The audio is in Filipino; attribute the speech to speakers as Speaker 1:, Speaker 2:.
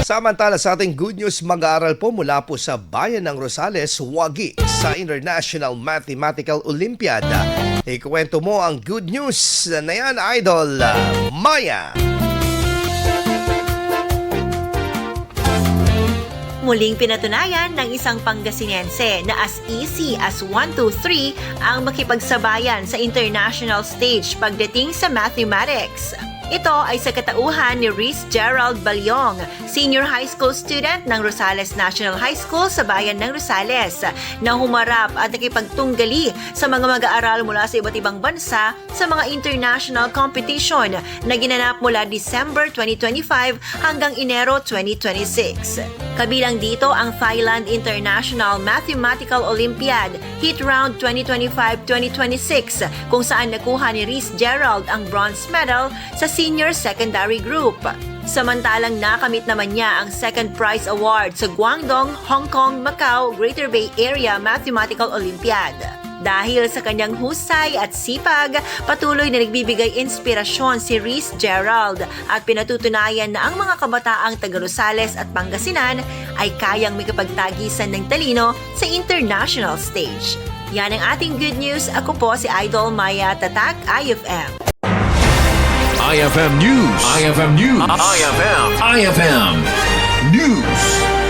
Speaker 1: Samantala sa ating good news, mag-aaral po mula po sa Bayan ng Rosales, Wagi sa International Mathematical Olympiad. Ikuwento mo ang good news na yan, Idol Maya.
Speaker 2: Muling pinatunayan ng isang Pangasinense na as easy as 1, 2, 3 ang makipagsabayan sa international stage pagdating sa mathematics. Ito ay sa katauhan ni Rhys Gerald Balyong, senior high school student ng Rosales National High School sa Bayan ng Rosales, na humarap at nakipagtunggali sa mga mag-aaral mula sa iba't ibang bansa sa mga international competition na ginanap mula December 2025 hanggang Enero 2026. Kabilang dito ang Thailand International Mathematical Olympiad Heat Round 2025-2026 kung saan nakuha ni Rhys Gerald ang bronze medal sa senior secondary group. Samantalang nakamit naman niya ang second prize award sa Guangdong, Hong Kong, Macau, Greater Bay Area Mathematical Olympiad. Dahil sa kanyang husay at sipag, patuloy na nagbibigay inspirasyon si Rhys Gerald at pinatutunayan na ang mga kabataang taga Rosales at Pangasinan ay kayang makipagtagisan ng talino sa international stage. Yan ang ating good news. Ako po si Idol Maya, Tatak IFM.
Speaker 3: IFM News. IFM News. IFM News.